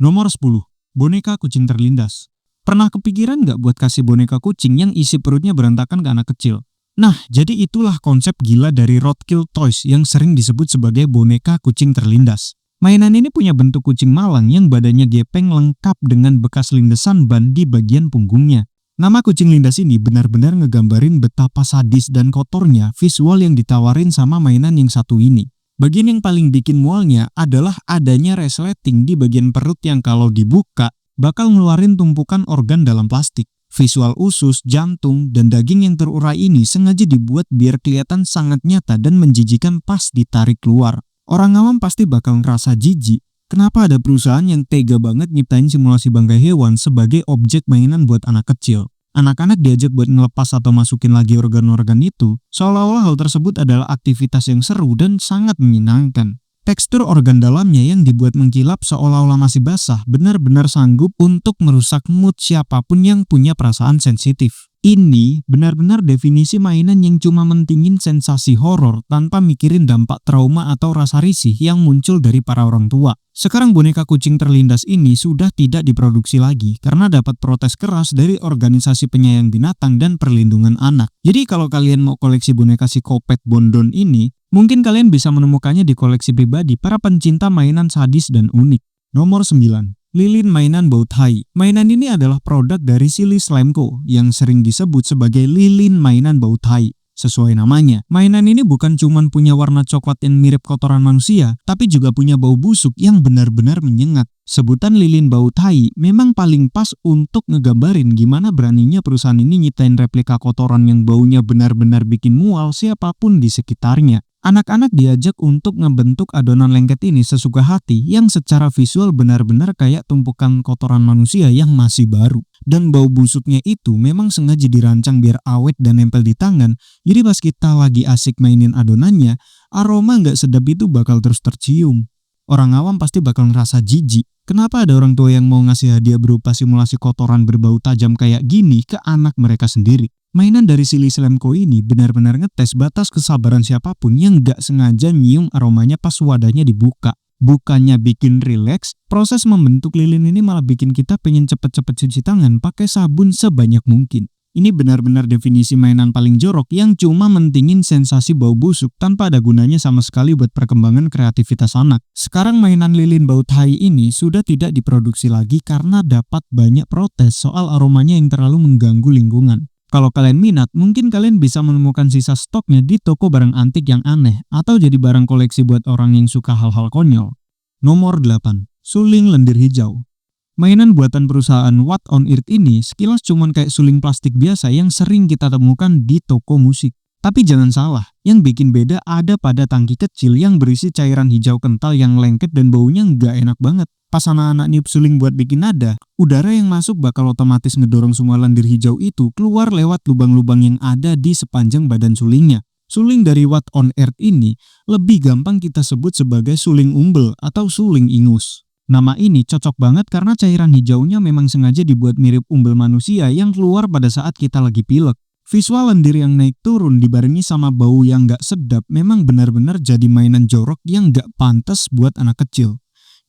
Nomor 10. Boneka kucing terlindas. Pernah kepikiran nggak buat kasih boneka kucing yang isi perutnya berantakan ke anak kecil? Nah, jadi itulah konsep gila dari Roadkill Toys yang sering disebut sebagai boneka kucing terlindas. Mainan ini punya bentuk kucing malang yang badannya gepeng lengkap dengan bekas lindesan ban di bagian punggungnya. Nama kucing lindas ini benar-benar ngegambarin betapa sadis dan kotornya visual yang ditawarin sama mainan yang satu ini. Bagian yang paling bikin mualnya adalah adanya resleting di bagian perut yang kalau dibuka bakal ngeluarin tumpukan organ dalam plastik. Visual usus, jantung, dan daging yang terurai ini sengaja dibuat biar kelihatan sangat nyata dan menjijikan pas ditarik keluar. Orang awam pasti bakal ngerasa jijik. Kenapa ada perusahaan yang tega banget nyiptain simulasi bangkai hewan sebagai objek mainan buat anak kecil? Anak-anak diajak buat ngelepas atau masukin lagi organ-organ itu, seolah-olah hal tersebut adalah aktivitas yang seru dan sangat menyenangkan. Tekstur organ dalamnya yang dibuat mengkilap seolah-olah masih basah benar-benar sanggup untuk merusak mood siapapun yang punya perasaan sensitif. Ini benar-benar definisi mainan yang cuma mentingin sensasi horor tanpa mikirin dampak trauma atau rasa risih yang muncul dari para orang tua. Sekarang boneka kucing terlindas ini sudah tidak diproduksi lagi karena dapat protes keras dari organisasi penyayang binatang dan perlindungan anak. Jadi kalau kalian mau koleksi boneka psikopat Bondon ini, mungkin kalian bisa menemukannya di koleksi pribadi para pencinta mainan sadis dan unik. Nomor 9. Lilin mainan bau tai. Mainan ini adalah produk dari Silly Slime Co. yang sering disebut sebagai lilin mainan bau tai. Sesuai namanya, mainan ini bukan cuma punya warna coklat yang mirip kotoran manusia, tapi juga punya bau busuk yang benar-benar menyengat. Sebutan lilin bau tai memang paling pas untuk ngegambarin gimana beraninya perusahaan ini nyiptain replika kotoran yang baunya benar-benar bikin mual siapapun di sekitarnya. Anak-anak diajak untuk ngebentuk adonan lengket ini sesuka hati yang secara visual benar-benar kayak tumpukan kotoran manusia yang masih baru. Dan bau busuknya itu memang sengaja dirancang biar awet dan nempel di tangan, jadi pas kita lagi asik mainin adonannya, aroma nggak sedap itu bakal terus tercium. Orang awam pasti bakal ngerasa jijik. Kenapa ada orang tua yang mau ngasih hadiah berupa simulasi kotoran berbau tajam kayak gini ke anak mereka sendiri? Mainan dari Silly Slime Co ini benar-benar ngetes batas kesabaran siapapun yang gak sengaja nyium aromanya pas wadahnya dibuka. Bukannya bikin rileks, proses membentuk lilin ini malah bikin kita pengen cepet-cepet cuci tangan pakai sabun sebanyak mungkin. Ini benar-benar definisi mainan paling jorok yang cuma mentingin sensasi bau busuk tanpa ada gunanya sama sekali buat perkembangan kreativitas anak. Sekarang mainan lilin bau tai ini sudah tidak diproduksi lagi karena dapat banyak protes soal aromanya yang terlalu mengganggu lingkungan. Kalau kalian minat, mungkin kalian bisa menemukan sisa stoknya di toko barang antik yang aneh atau jadi barang koleksi buat orang yang suka hal-hal konyol. Nomor 8. Suling lendir hijau. Mainan buatan perusahaan What on Earth ini sekilas cuman kayak suling plastik biasa yang sering kita temukan di toko musik. Tapi jangan salah, yang bikin beda ada pada tangki kecil yang berisi cairan hijau kental yang lengket dan baunya nggak enak banget. Pas anak-anak niup suling buat bikin nada, udara yang masuk bakal otomatis ngedorong semua lendir hijau itu keluar lewat lubang-lubang yang ada di sepanjang badan sulingnya. Suling dari What on Earth ini lebih gampang kita sebut sebagai suling umbel atau suling ingus. Nama ini cocok banget karena cairan hijaunya memang sengaja dibuat mirip umbel manusia yang keluar pada saat kita lagi pilek. Visual lendir yang naik turun dibarengi sama bau yang gak sedap memang benar-benar jadi mainan jorok yang gak pantas buat anak kecil.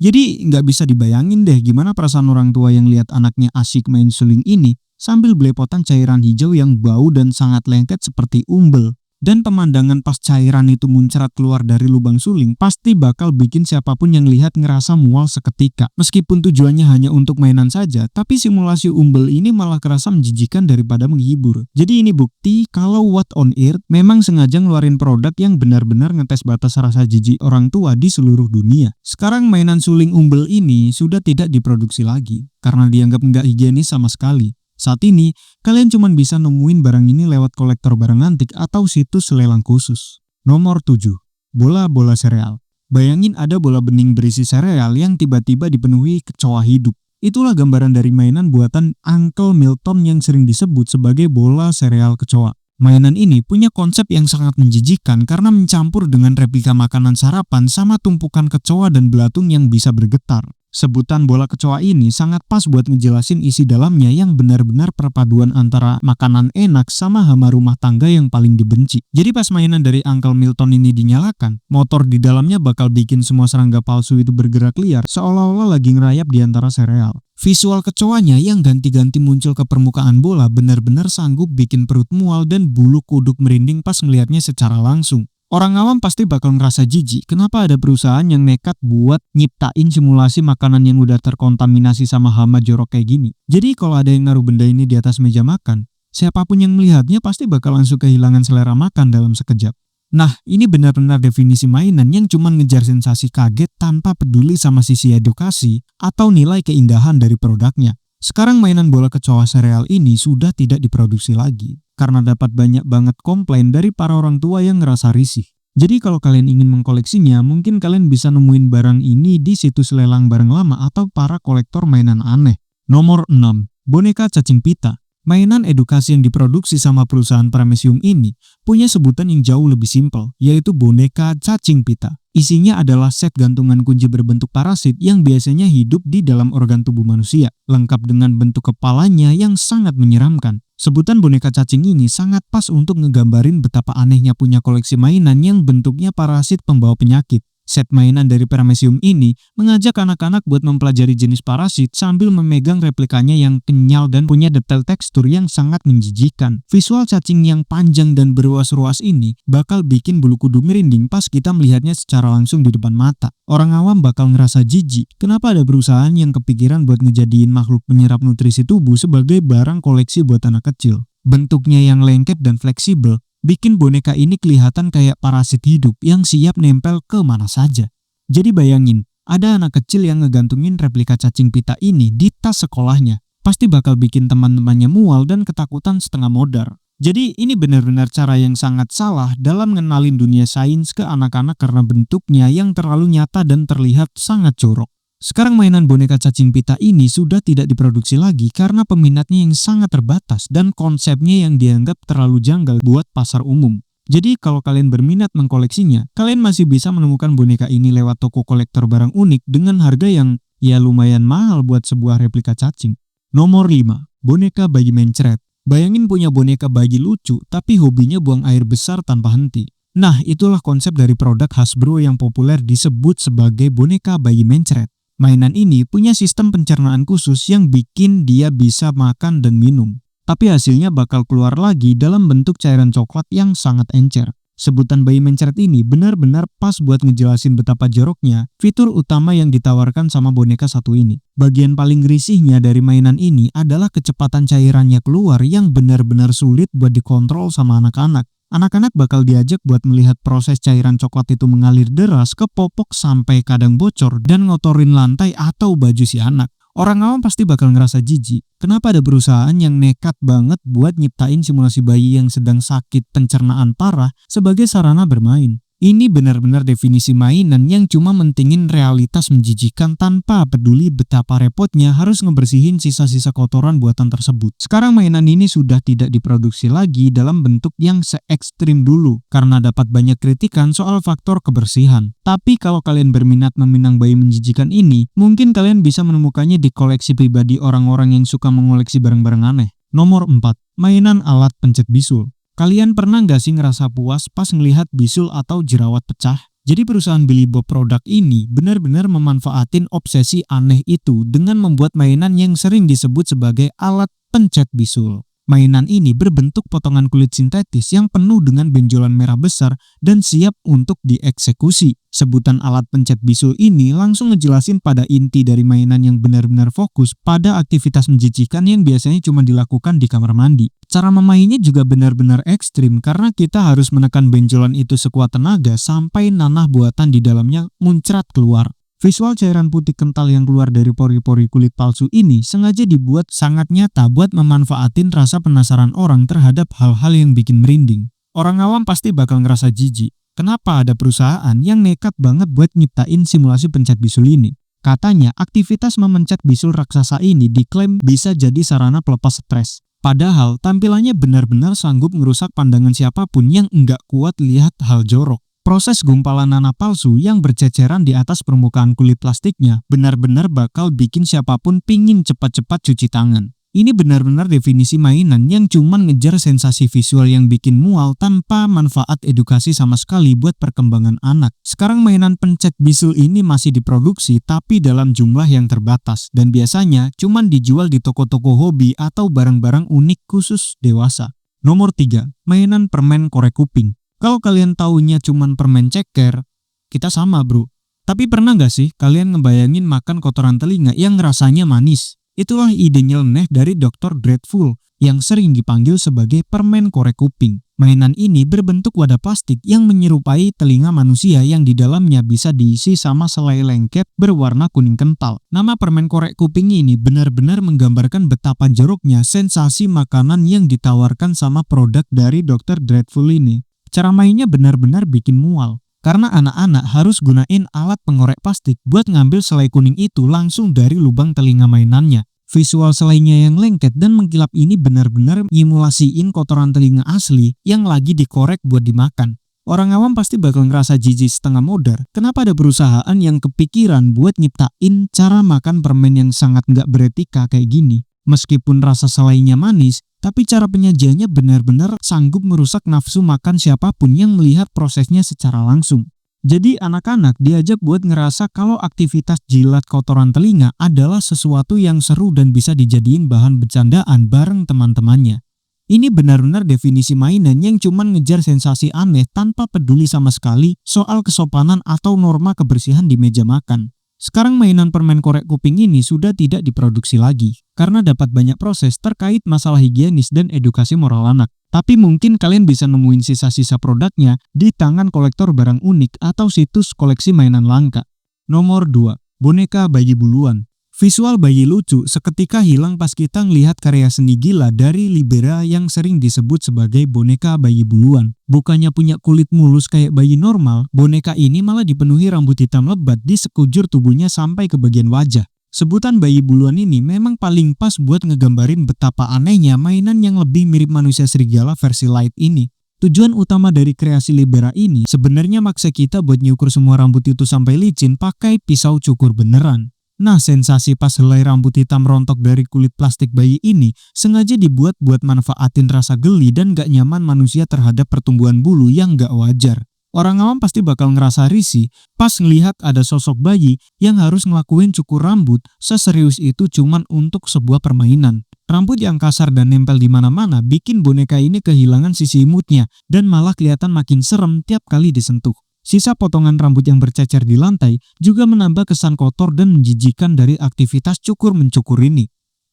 Jadi nggak bisa dibayangin deh gimana perasaan orang tua yang lihat anaknya asyik main suling ini sambil belepotan cairan hijau yang bau dan sangat lengket seperti umbel. Dan pemandangan pas cairan itu muncrat keluar dari lubang suling pasti bakal bikin siapapun yang lihat ngerasa mual seketika. Meskipun tujuannya hanya untuk mainan saja, tapi simulasi umbel ini malah kerasa menjijikan daripada menghibur. Jadi ini bukti kalau What on Earth memang sengaja ngeluarin produk yang benar-benar ngetes batas rasa jijik orang tua di seluruh dunia. Sekarang mainan suling umbel ini sudah tidak diproduksi lagi karena dianggap nggak higienis sama sekali. Saat ini, kalian cuma bisa nemuin barang ini lewat kolektor barang antik atau situs lelang khusus. Nomor 7. Bola-bola sereal. Bayangin ada bola bening berisi sereal yang tiba-tiba dipenuhi kecoa hidup. Itulah gambaran dari mainan buatan Uncle Milton yang sering disebut sebagai bola sereal kecoa. Mainan ini punya konsep yang sangat menjijikan karena mencampur dengan replika makanan sarapan sama tumpukan kecoa dan belatung yang bisa bergetar. Sebutan bola kecoa ini sangat pas buat ngejelasin isi dalamnya yang benar-benar perpaduan antara makanan enak sama hama rumah tangga yang paling dibenci. Jadi pas mainan dari Uncle Milton ini dinyalakan, motor di dalamnya bakal bikin semua serangga palsu itu bergerak liar seolah-olah lagi ngerayap di antara sereal. Visual kecoanya yang ganti-ganti muncul ke permukaan bola benar-benar sanggup bikin perut mual dan bulu kuduk merinding pas ngelihatnya secara langsung. Orang awam pasti bakal ngerasa jijik kenapa ada perusahaan yang nekat buat nyiptain simulasi makanan yang udah terkontaminasi sama hama jorok kayak gini. Jadi kalau ada yang naruh benda ini di atas meja makan, siapapun yang melihatnya pasti bakal langsung kehilangan selera makan dalam sekejap. Nah, ini benar-benar definisi mainan yang cuma ngejar sensasi kaget tanpa peduli sama sisi edukasi atau nilai keindahan dari produknya. Sekarang mainan bola kecoa sereal ini sudah tidak diproduksi lagi karena dapat banyak banget komplain dari para orang tua yang ngerasa risih. Jadi kalau kalian ingin mengkoleksinya, mungkin kalian bisa nemuin barang ini di situs lelang barang lama atau para kolektor mainan aneh. Nomor 6. Boneka cacing pita. Mainan edukasi yang diproduksi sama perusahaan Paramecium ini punya sebutan yang jauh lebih simpel, yaitu boneka cacing pita. Isinya adalah set gantungan kunci berbentuk parasit yang biasanya hidup di dalam organ tubuh manusia, lengkap dengan bentuk kepalanya yang sangat menyeramkan. Sebutan boneka cacing ini sangat pas untuk ngegambarin betapa anehnya punya koleksi mainan yang bentuknya parasit pembawa penyakit. Set mainan dari Paramecium ini mengajak anak-anak buat mempelajari jenis parasit sambil memegang replikanya yang kenyal dan punya detail tekstur yang sangat menjijikan. Visual cacing yang panjang dan beruas-ruas ini bakal bikin bulu kuduk merinding pas kita melihatnya secara langsung di depan mata. Orang awam bakal ngerasa jijik kenapa ada perusahaan yang kepikiran buat ngejadiin makhluk penyerap nutrisi tubuh sebagai barang koleksi buat anak kecil. Bentuknya yang lengket dan fleksibel bikin boneka ini kelihatan kayak parasit hidup yang siap nempel ke mana saja. Jadi bayangin, ada anak kecil yang ngegantungin replika cacing pita ini di tas sekolahnya. Pasti bakal bikin teman-temannya mual dan ketakutan setengah modar. Jadi ini benar-benar cara yang sangat salah dalam ngenalin dunia sains ke anak-anak karena bentuknya yang terlalu nyata dan terlihat sangat jorok. Sekarang mainan boneka cacing pita ini sudah tidak diproduksi lagi karena peminatnya yang sangat terbatas dan konsepnya yang dianggap terlalu janggal buat pasar umum. Jadi kalau kalian berminat mengkoleksinya, kalian masih bisa menemukan boneka ini lewat toko kolektor barang unik dengan harga yang ya lumayan mahal buat sebuah replika cacing. Nomor 5. Boneka bayi mencret. Bayangin punya boneka bayi lucu tapi hobinya buang air besar tanpa henti. Nah, itulah konsep dari produk Hasbro yang populer disebut sebagai boneka bayi mencret. Mainan ini punya sistem pencernaan khusus yang bikin dia bisa makan dan minum. Tapi hasilnya bakal keluar lagi dalam bentuk cairan coklat yang sangat encer. Sebutan bayi mencret ini benar-benar pas buat ngejelasin betapa joroknya fitur utama yang ditawarkan sama boneka satu ini. Bagian paling risihnya dari mainan ini adalah kecepatan cairannya keluar yang benar-benar sulit buat dikontrol sama anak-anak. Anak-anak bakal diajak buat melihat proses cairan coklat itu mengalir deras ke popok sampai kadang bocor dan ngotorin lantai atau baju si anak. Orang awam pasti bakal ngerasa jijik. Kenapa ada perusahaan yang nekat banget buat nyiptain simulasi bayi yang sedang sakit pencernaan parah sebagai sarana bermain? Ini benar-benar definisi mainan yang cuma mentingin realitas menjijikan tanpa peduli betapa repotnya harus ngebersihin sisa-sisa kotoran buatan tersebut. Sekarang mainan ini sudah tidak diproduksi lagi dalam bentuk yang se-ekstrim dulu karena dapat banyak kritikan soal faktor kebersihan. Tapi kalau kalian berminat meminang bayi menjijikan ini, mungkin kalian bisa menemukannya di koleksi pribadi orang-orang yang suka mengoleksi barang-barang aneh. Nomor 4. Mainan alat pencet bisul. Kalian pernah nggak sih ngerasa puas pas ngelihat bisul atau jerawat pecah? Jadi perusahaan Billy Bob Product ini benar-benar memanfaatin obsesi aneh itu dengan membuat mainan yang sering disebut sebagai alat pencet bisul. Mainan ini berbentuk potongan kulit sintetis yang penuh dengan benjolan merah besar dan siap untuk dieksekusi. Sebutan alat pencet bisul ini langsung ngejelasin pada inti dari mainan yang benar-benar fokus pada aktivitas menjijikan yang biasanya cuma dilakukan di kamar mandi. Cara memainnya juga benar-benar ekstrim karena kita harus menekan benjolan itu sekuat tenaga sampai nanah buatan di dalamnya muncrat keluar. Visual cairan putih kental yang keluar dari pori-pori kulit palsu ini sengaja dibuat sangat nyata buat memanfaatin rasa penasaran orang terhadap hal-hal yang bikin merinding. Orang awam pasti bakal ngerasa jijik. Kenapa ada perusahaan yang nekat banget buat nyiptain simulasi pencet bisul ini? Katanya aktivitas memencet bisul raksasa ini diklaim bisa jadi sarana pelepas stres. Padahal tampilannya benar-benar sanggup merusak pandangan siapapun yang enggak kuat lihat hal jorok. Proses gumpalan nanah palsu yang berceceran di atas permukaan kulit plastiknya benar-benar bakal bikin siapapun pingin cepat-cepat cuci tangan. Ini benar-benar definisi mainan yang cuman ngejar sensasi visual yang bikin mual tanpa manfaat edukasi sama sekali buat perkembangan anak. Sekarang mainan pencet bisul ini masih diproduksi tapi dalam jumlah yang terbatas dan biasanya cuman dijual di toko-toko hobi atau barang-barang unik khusus dewasa. Nomor 3, mainan permen korek kuping. Kalau kalian taunya cuman permen ceker, kita sama bro. Tapi pernah gak sih kalian ngebayangin makan kotoran telinga yang rasanya manis? Itulah ide nyeleneh dari Dr. Dreadful yang sering dipanggil sebagai permen korek kuping. Mainan ini berbentuk wadah plastik yang menyerupai telinga manusia yang di dalamnya bisa diisi sama selai lengket berwarna kuning kental. Nama permen korek kuping ini benar-benar menggambarkan betapa joroknya sensasi makanan yang ditawarkan sama produk dari Dr. Dreadful ini. Cara mainnya benar-benar bikin mual. Karena anak-anak harus gunain alat pengorek plastik buat ngambil selai kuning itu langsung dari lubang telinga mainannya. Visual selainya yang lengket dan mengkilap ini benar-benar ngimulasiin kotoran telinga asli yang lagi dikorek buat dimakan. Orang awam pasti bakal ngerasa jijik setengah modar. Kenapa ada perusahaan yang kepikiran buat nyiptain cara makan permen yang sangat nggak beretika kayak gini? Meskipun rasa selainya manis, tapi cara penyajiannya benar-benar sanggup merusak nafsu makan siapapun yang melihat prosesnya secara langsung. Jadi anak-anak diajak buat ngerasa kalau aktivitas jilat kotoran telinga adalah sesuatu yang seru dan bisa dijadiin bahan bercandaan bareng teman-temannya. Ini benar-benar definisi mainan yang cuman ngejar sensasi aneh tanpa peduli sama sekali soal kesopanan atau norma kebersihan di meja makan. Sekarang mainan permen korek kuping ini sudah tidak diproduksi lagi karena dapat banyak proses terkait masalah higienis dan edukasi moral anak. Tapi mungkin kalian bisa nemuin sisa-sisa produknya di tangan kolektor barang unik atau situs koleksi mainan langka. Nomor 2, boneka bayi buluan. Visual bayi lucu seketika hilang pas kita ngelihat karya seni gila dari Libera yang sering disebut sebagai boneka bayi buluan. Bukannya punya kulit mulus kayak bayi normal, boneka ini malah dipenuhi rambut hitam lebat di sekujur tubuhnya sampai ke bagian wajah. Sebutan bayi buluan ini memang paling pas buat ngegambarin betapa anehnya mainan yang lebih mirip manusia serigala versi light ini. Tujuan utama dari kreasi Libera ini sebenarnya maksa kita buat nyukur semua rambut itu sampai licin pakai pisau cukur beneran. Nah, sensasi pas helai rambut hitam rontok dari kulit plastik bayi ini sengaja dibuat buat manfaatin rasa geli dan gak nyaman manusia terhadap pertumbuhan bulu yang gak wajar. Orang awam pasti bakal ngerasa risih pas ngelihat ada sosok bayi yang harus ngelakuin cukur rambut seserius itu cuman untuk sebuah permainan. Rambut yang kasar dan nempel di mana-mana bikin boneka ini kehilangan sisi imutnya dan malah kelihatan makin serem tiap kali disentuh. Sisa potongan rambut yang bercecer di lantai juga menambah kesan kotor dan menjijikan dari aktivitas cukur-mencukur ini.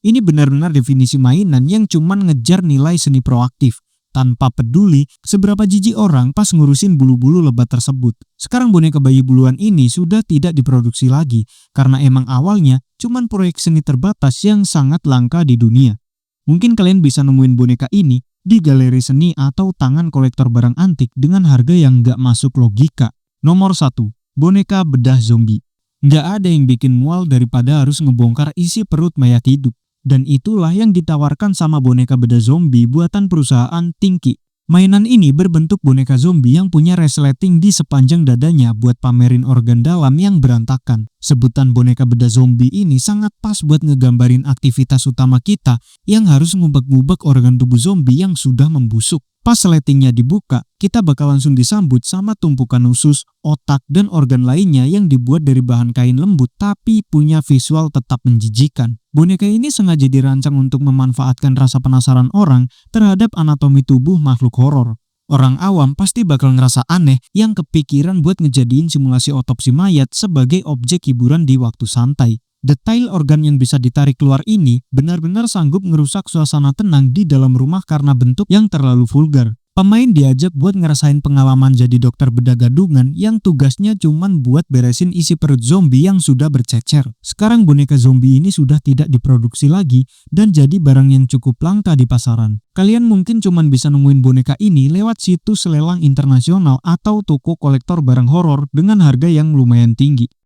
Ini benar-benar definisi mainan yang cuman ngejar nilai seni proaktif, tanpa peduli seberapa jijik orang pas ngurusin bulu-bulu lebat tersebut. Sekarang boneka bayi buluan ini sudah tidak diproduksi lagi, karena emang awalnya cuman proyek seni terbatas yang sangat langka di dunia. Mungkin kalian bisa nemuin boneka ini di galeri seni atau tangan kolektor barang antik dengan harga yang nggak masuk logika. Nomor 1, boneka bedah zombie. Nggak ada yang bikin mual daripada harus ngebongkar isi perut mayat hidup. Dan itulah yang ditawarkan sama boneka bedah zombie buatan perusahaan Tinky. Mainan ini berbentuk boneka zombie yang punya resleting di sepanjang dadanya buat pamerin organ dalam yang berantakan. Sebutan boneka bedah zombie ini sangat pas buat ngegambarin aktivitas utama kita yang harus ngubek-ngubek organ tubuh zombie yang sudah membusuk. Pas resletingnya dibuka, kita bakal langsung disambut sama tumpukan usus, otak, dan organ lainnya yang dibuat dari bahan kain lembut tapi punya visual tetap menjijikan. Boneka ini sengaja dirancang untuk memanfaatkan rasa penasaran orang terhadap anatomi tubuh makhluk horor. Orang awam pasti bakal ngerasa aneh yang kepikiran buat ngejadiin simulasi otopsi mayat sebagai objek hiburan di waktu santai. Detail organ yang bisa ditarik keluar ini benar-benar sanggup ngerusak suasana tenang di dalam rumah karena bentuk yang terlalu vulgar. Pemain diajak buat ngerasain pengalaman jadi dokter bedah gadungan yang tugasnya cuman buat beresin isi perut zombie yang sudah bercecer. Sekarang boneka zombie ini sudah tidak diproduksi lagi dan jadi barang yang cukup langka di pasaran. Kalian mungkin cuman bisa nemuin boneka ini lewat situs lelang internasional atau toko kolektor barang horor dengan harga yang lumayan tinggi.